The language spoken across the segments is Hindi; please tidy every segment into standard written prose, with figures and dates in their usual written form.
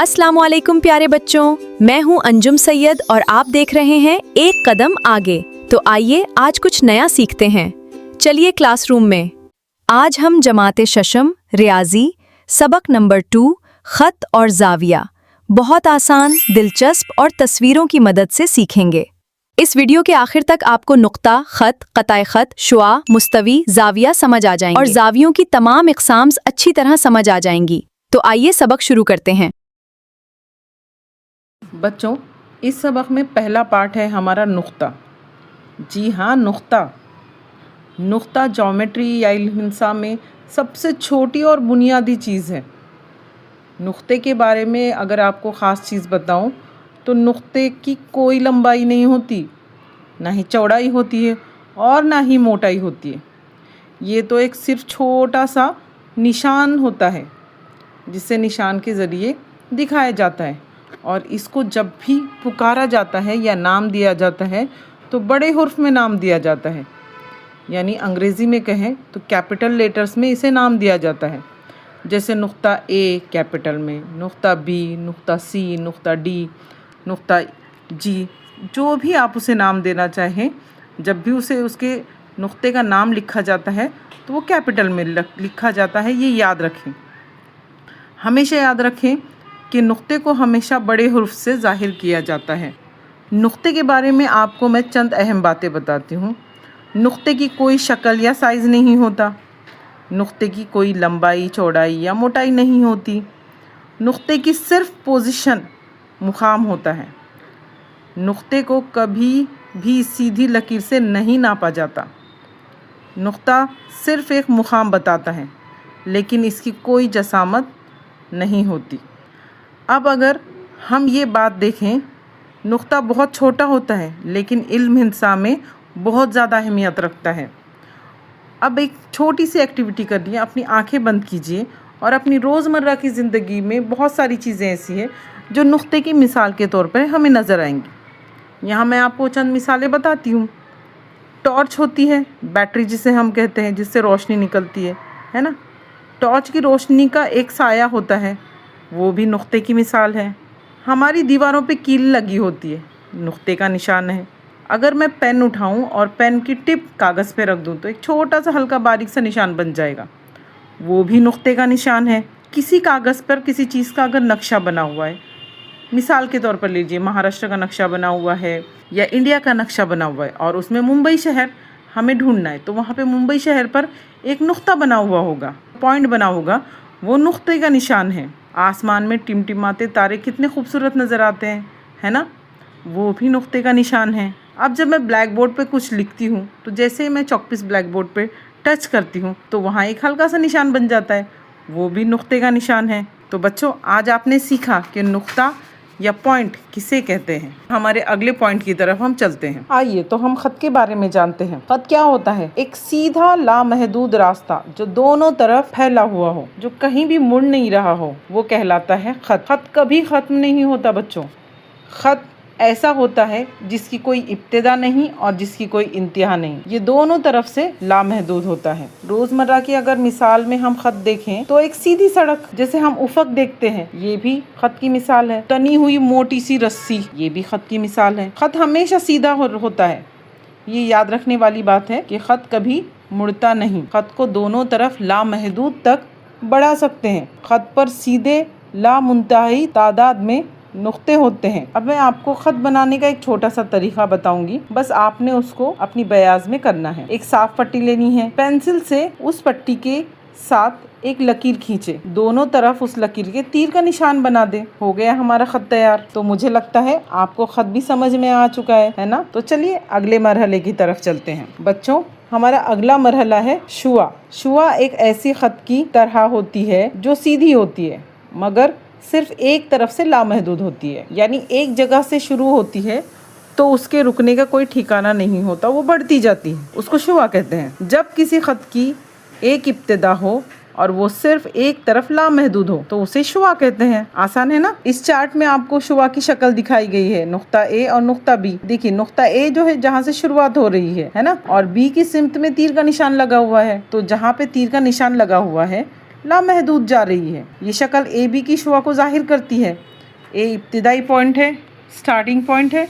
अस्सलामुअलैकुम प्यारे बच्चों, मैं हूं अंजुम सैयद और आप देख रहे हैं एक कदम आगे। तो आइए आज कुछ नया सीखते हैं। चलिए क्लासरूम में। आज हम जमाते शशम रियाजी सबक नंबर 2 खत और जाविया बहुत आसान, दिलचस्प और तस्वीरों की मदद से सीखेंगे। इस वीडियो के आखिर तक आपको नुक्ता, खत, क़ताए खत, शुआ, मुस्तवी, जाविया समझ आ जाएंगे और जावियों की तमाम इक़साम्स अच्छी तरह समझ आ जाएंगी। तो आइए सबक शुरू करते हैं। बच्चों, इस सबक में पहला पार्ट है हमारा नुक्ता। जी हाँ, नुक्ता। नुक्ता ज्योमेट्री या इल्म में सबसे छोटी और बुनियादी चीज़ है। नुक्ते के बारे में अगर आपको ख़ास चीज़ बताऊं तो नुक्ते की कोई लंबाई नहीं होती, ना ही चौड़ाई होती है और ना ही मोटाई होती है। ये तो एक सिर्फ छोटा सा निशान होता है जिसे निशान के ज़रिए दिखाया जाता है, और इसको जब भी पुकारा जाता है या नाम दिया जाता है तो बड़े हुर्फ में नाम दिया जाता है, यानी अंग्रेज़ी में कहें तो कैपिटल लेटर्स में इसे नाम दिया जाता है। जैसे नुक्ता ए कैपिटल में, नुक्ता बी, नुक्ता सी, नुक्ता डी, नुक्ता जी, जो भी आप उसे नाम देना चाहें, जब भी उसे उसके नुक्ते का नाम लिखा जाता है तो वो कैपिटल में लिखा जाता है। ये याद रखें, हमेशा याद रखें कि नुक्ते को हमेशा बड़े हुर्फ से ज़ाहिर किया जाता है। नुक्ते के बारे में आपको मैं चंद अहम बातें बताती हूँ। नुक्ते की कोई शक्ल या साइज़ नहीं होता। नुक्ते की कोई लंबाई, चौड़ाई या मोटाई नहीं होती। नुक्ते की सिर्फ पोजीशन, मुकाम होता है। नुक्ते को कभी भी सीधी लकीर से नहीं नापा जाता। नुक्ता सिर्फ एक मुकाम बताता है, लेकिन इसकी कोई जसामत नहीं होती। अब अगर हम ये बात देखें, नुक्ता बहुत छोटा होता है लेकिन इल्म में बहुत ज़्यादा अहमियत रखता है। अब एक छोटी सी एक्टिविटी करनी है। अपनी आंखें बंद कीजिए और अपनी रोज़मर्रा की ज़िंदगी में बहुत सारी चीज़ें ऐसी हैं जो नुक्ते की मिसाल के तौर पर हमें नज़र आएंगी। यहाँ मैं आपको चंद मिसालें बताती हूँ। टॉर्च होती है, बैटरी जिसे हम कहते हैं, जिससे रोशनी निकलती है ना। टॉर्च की रोशनी का एक साया होता है, वो भी नुक्ते की मिसाल है। हमारी दीवारों पे कील लगी होती है, नुक्ते का निशान है। अगर मैं पेन उठाऊं और पेन की टिप कागज़ पे रख दूं तो एक छोटा सा हल्का बारीक सा निशान बन जाएगा, वो भी नुक्ते का निशान है। किसी कागज़ पर किसी चीज़ का अगर नक्शा बना हुआ है, मिसाल के तौर पर लीजिए महाराष्ट्र का नक्शा बना हुआ है या इंडिया का नक्शा बना हुआ है और उसमें मुंबई शहर हमें ढूंढना है, तो वहाँ पे मुंबई शहर पर एक नुक्ता बना हुआ होगा, पॉइंट बना होगा, वो नुक्ते का निशान है। आसमान में टिमटिमाते तारे कितने खूबसूरत नज़र आते हैं, है ना, वो भी नुक्ते का निशान है। अब जब मैं ब्लैक बोर्ड पर कुछ लिखती हूँ तो जैसे ही मैं चॉकपीस ब्लैक बोर्ड पर टच करती हूँ तो वहाँ एक हल्का सा निशान बन जाता है, वो भी नुक्ते का निशान है। तो बच्चों, आज आपने सीखा कि नुक्ता या पॉइंट किसे कहते हैं। हमारे अगले पॉइंट की तरफ हम चलते हैं। आइए तो हम खत के बारे में जानते हैं। खत क्या होता है? एक सीधा लामहदूद रास्ता जो दोनों तरफ फैला हुआ हो, जो कहीं भी मुड़ नहीं रहा हो, वो कहलाता है खत। खत कभी खत्म नहीं होता बच्चों। खत ऐसा होता है जिसकी कोई इब्तिदा नहीं और जिसकी कोई इंतहा नहीं, ये दोनों तरफ से लामहदूद होता है। रोजमर्रा की अगर मिसाल में हम खत देखें तो एक सीधी सड़क जैसे हम उफक देखते हैं, ये भी खत की मिसाल है। तनी हुई मोटी सी रस्सी, ये भी खत की मिसाल है। खत हमेशा सीधा होता है। ये याद रखने वाली बात है कि खत कभी मुड़ता नहीं। खत को दोनों तरफ लामहदूद तक बढ़ा सकते हैं। खत पर सीधे लामुंतही तादाद में नुक्ते होते हैं। अब मैं आपको खत बनाने का एक छोटा सा तरीका बताऊंगी, बस आपने उसको अपनी बयाज में करना है। एक साफ पट्टी लेनी है, पेंसिल से उस पट्टी के साथ एक लकीर खींचे, दोनों तरफ उस लकीर के तीर का निशान बना दे। हो गया हमारा खत तैयार। तो मुझे लगता है आपको खत भी समझ में आ चुका है ना। तो चलिए अगले मरहले की तरफ चलते हैं। बच्चों, हमारा अगला मरहला है शुआ। शुआ एक ऐसी खत की तरह होती है जो सीधी होती है मगर सिर्फ एक तरफ से लामहदूद होती है, यानी एक जगह से शुरू होती है तो उसके रुकने का कोई ठिकाना नहीं होता, वो बढ़ती जाती है, उसको शुआ कहते हैं। जब किसी खत की एक इब्तिदा हो और वो सिर्फ एक तरफ लामहदूद हो तो उसे शुआ कहते हैं। आसान है ना। इस चार्ट में आपको शुआ की शक्ल दिखाई गई है, नुक्ता ए और नुक्ता बी। देखिए नुक्ता ए जो है जहाँ से शुरुआत हो रही है ना, और बी की सिमत में तीर का निशान लगा हुआ है, तो जहाँ पे तीर का निशान लगा हुआ है लामहदूद जा रही है। ये शक्ल ए बी की शुआ को जाहिर करती है। ए इब्तिदाई पॉइंट है, स्टार्टिंग पॉइंट है,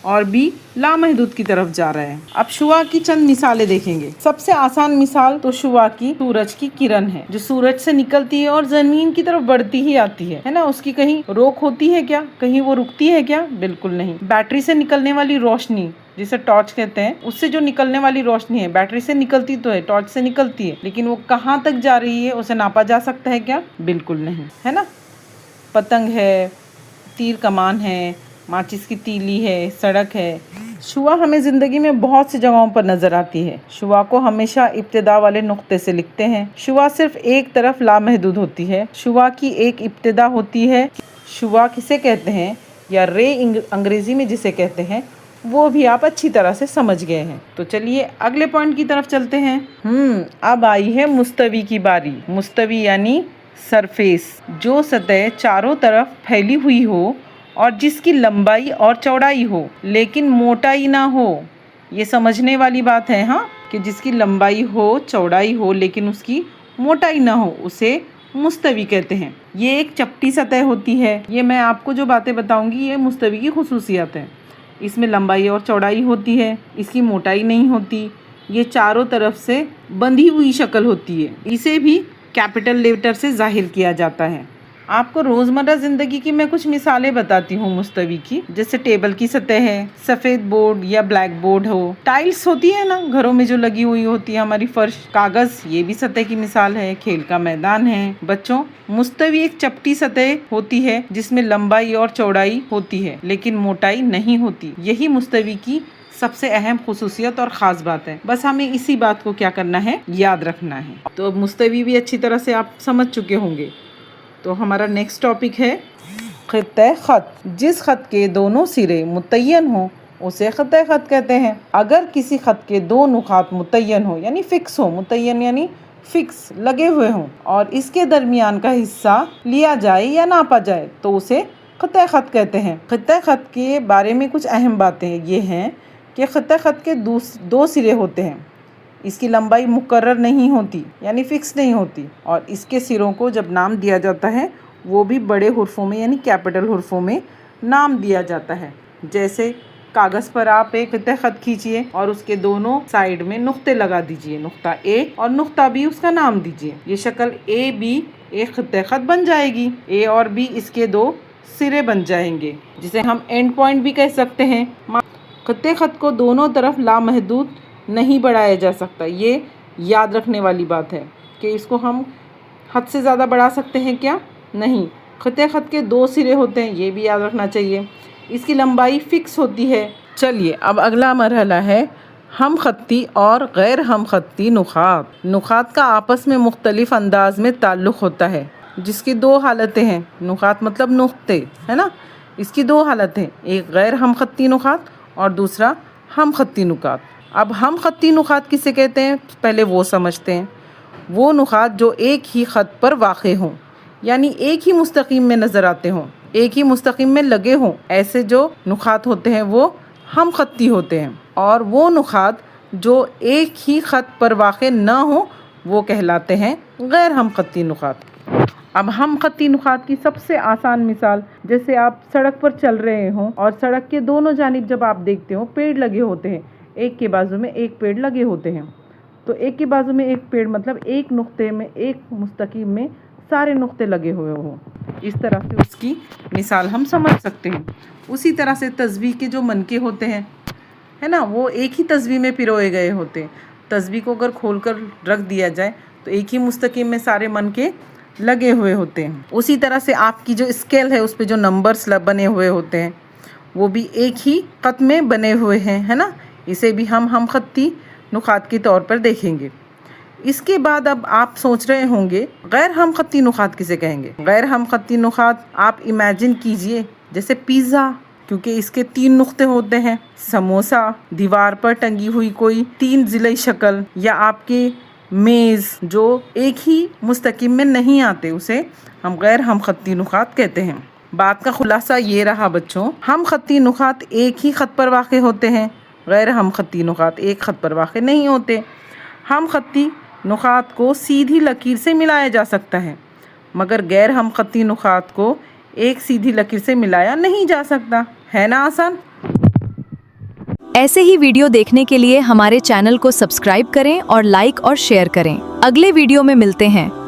और बी लामहदूद की तरफ जा रहा है। अब शुआ की चंद मिसालें देखेंगे। सबसे आसान मिसाल तो शुआ की सूरज की किरण है, जो सूरज से निकलती है और जमीन की तरफ बढ़ती ही आती है ना। उसकी कहीं रोक होती है क्या? कहीं वो रुकती है क्या? बिल्कुल नहीं। बैटरी से निकलने वाली रोशनी, जिसे टॉर्च कहते हैं, उससे जो निकलने वाली रोशनी है, बैटरी से निकलती तो है, टॉर्च से निकलती है, लेकिन वो कहाँ तक जा रही है उसे नापा जा सकता है क्या? बिल्कुल नहीं, है ना। पतंग है, तीर कमान है, माचिस की तीली है, सड़क है। शुआ हमें ज़िंदगी में बहुत सी जगहों पर नज़र आती है। शुआ को हमेशा इब्तिदा वाले नुक्ते से लिखते हैं। शुआ सिर्फ एक तरफ लामहदूद होती है। शुआ की एक इब्तिदा होती है। शुआ किसे कहते हैं या रे अंग्रेज़ी में जिसे कहते हैं, वो भी आप अच्छी तरह से समझ गए हैं। तो चलिए अगले पॉइंट की तरफ चलते हैं। अब आई है मुस्तवी की बारी। मुस्तवी यानी सरफेस, जो सतह चारों तरफ फैली हुई हो और जिसकी लंबाई और चौड़ाई हो लेकिन मोटाई ना हो। ये समझने वाली बात है, हाँ, कि जिसकी लंबाई हो, चौड़ाई हो, लेकिन उसकी मोटाई ना हो, उसे मुस्तवी कहते हैं। ये एक चपटी सतह होती है। ये मैं आपको जो बातें बताऊंगी ये मुस्तवी की खुसूसियत है। इसमें लंबाई और चौड़ाई होती है, इसकी मोटाई नहीं होती, ये चारों तरफ से बंधी हुई शक्ल होती है। इसे भी कैपिटल लेटर से जाहिर किया जाता है। आपको रोज़मर्रा ज़िंदगी की मैं कुछ मिसालें बताती हूँ मुस्तवी की। जैसे टेबल की सतह है, सफ़ेद बोर्ड या ब्लैक बोर्ड हो, टाइल्स होती है ना घरों में जो लगी हुई होती है, हमारी फर्श, कागज़, ये भी सतह की मिसाल है। खेल का मैदान है। बच्चों, मुस्तवी एक चपटी सतह होती है जिसमें लंबाई और चौड़ाई होती है लेकिन मोटाई नहीं होती। यही मुस्तवी की सबसे अहम खुसूसियत और ख़ास बात है। बस हमें इसी बात को क्या करना है, याद रखना है। तो अब मुस्तवी भी अच्छी तरह से आप समझ चुके होंगे। तो हमारा नेक्स्ट टॉपिक है ख़ित्ते ख़त। जिस ख़त के दोनों सिरे मुतय्यन हों उसे ख़ित्ते ख़त कहते हैं। अगर किसी ख़त के दो नुकात मुतय्यन हो यानी फ़िक्स हो, मुतय्यन यानी फ़िक्स लगे हुए हों, और इसके दरमियान का हिस्सा लिया जाए या नापा जाए तो उसे ख़ित्ते ख़त कहते हैं। ख़ित्ते ख़त के बारे में कुछ अहम बातें ये हैं कि ख़ित्ते ख़त के दो सिरे होते हैं। इसकी लंबाई मुकर्रर नहीं होती यानी फ़िक्स नहीं होती, और इसके सिरों को जब नाम दिया जाता है वो भी बड़े हुर्फ़ों में यानी कैपिटल हुर्फ़ों में नाम दिया जाता है। जैसे कागज़ पर आप एक ख़ित्ते ख़त खींचिए और उसके दोनों साइड में नुक्ते लगा दीजिए, नुक्ता ए और नुक्ता बी, उसका नाम दीजिए। ये शक्ल ए बी एक ख़ित्ते ख़त बन जाएगी। ए और बी इसके दो सिरे बन जाएंगे, जिसे हम एंड पॉइंट भी कह सकते हैं। ख़ित्ते ख़त को दोनों तरफ लामहदूद नहीं बढ़ाया जा सकता। ये याद रखने वाली बात है कि इसको हम हद से ज़्यादा बढ़ा सकते हैं क्या? नहीं। ख़ित्ते ख़त के दो सिरे होते हैं, ये भी याद रखना चाहिए। इसकी लंबाई फ़िक्स होती है। चलिए अब अगला मरहला है हम ख़त्ती और गैर हम ख़त्ती नुकात। नुकात का आपस में मुख्तलिफ अंदाज में ताल्लुक़ होता है, जिसकी दो हालतें हैं। नुकात मतलब नुक्ते, है ना। इसकी दो हालतें, एक गैर हम ख़त्ती नुकात और दूसरा हम ख़त्ती नुकात। अब हम ख़त्ती नुकात किसे कहते हैं, पहले वो समझते हैं। वो नुकात जो एक ही ख़त पर वाक़े हों, यानी एक ही मुस्तक़ीम में नज़र आते हों, एक ही मुस्तक़ीम में लगे हों, ऐसे जो नुकात होते हैं वो हम ख़त्ती होते हैं। और वो नुकात जो एक ही ख़त पर वाक़े न हों वो कहलाते हैं गैर हम ख़त्ती नुकात। अब हम ख़त्ती नुकात की सबसे आसान मिसाल, जैसे आप सड़क पर चल रहे हों और सड़क के दोनों जानिब जब आप देखते हो पेड़ लगे होते हैं, एक के बाजू में एक पेड़ लगे होते हैं। तो एक के बाजू में एक पेड़ मतलब एक नुक्ते में, एक मुस्तक़ीम में सारे नुक्ते लगे हुए हों। इस तरह से उसकी मिसाल हम समझ सकते हैं। उसी तरह से तस्बीह के जो मनके होते हैं, है ना, वो एक ही तस्बीह में पिरोए गए होते हैं। तस्बीह को अगर खोल कर रख दिया जाए तो एक ही मुस्तक़ीम में सारे मनके लगे हुए होते हैं। उसी तरह से आपकी जो स्केल है उस पर जो नंबर्स बने हुए होते हैं वो भी एक ही ख़त में बने हुए हैं, है ना। इसे भी हम ख़त्ती नुकात के तौर पर देखेंगे। इसके बाद अब आप सोच रहे होंगे गैर हम ख़त्ती नुकात किसे कहेंगे। गैर हम ख़त्ती नुकात आप इमेजिन कीजिए जैसे पिज़्ज़ा, क्योंकि इसके 3 नुक्ते होते हैं। समोसा, दीवार पर टंगी हुई कोई 3 ज़िलाई शक्ल, या आपके मेज़ जो एक ही मुस्तक़ीम में नहीं आते, उसे हम गैर हम ख़त्ती नुकात कहते हैं। बात का खुलासा ये रहा बच्चों, हम ख़त्ती नुकात एक ही ख़त पर वाक़े होते हैं, गैर हम ख़त्ती नुकात एक ख़त पर वाक़े नहीं होते। हम ख़त्ती नुकात को सीधी लकीर से मिलाया जा सकता है, मगर गैर हम ख़त्ती नुकात को एक सीधी लकीर से मिलाया नहीं जा सकता, है ना आसान। ऐसे ही वीडियो देखने के लिए हमारे चैनल को सब्सक्राइब करें और लाइक और शेयर करें। अगले वीडियो में मिलते हैं।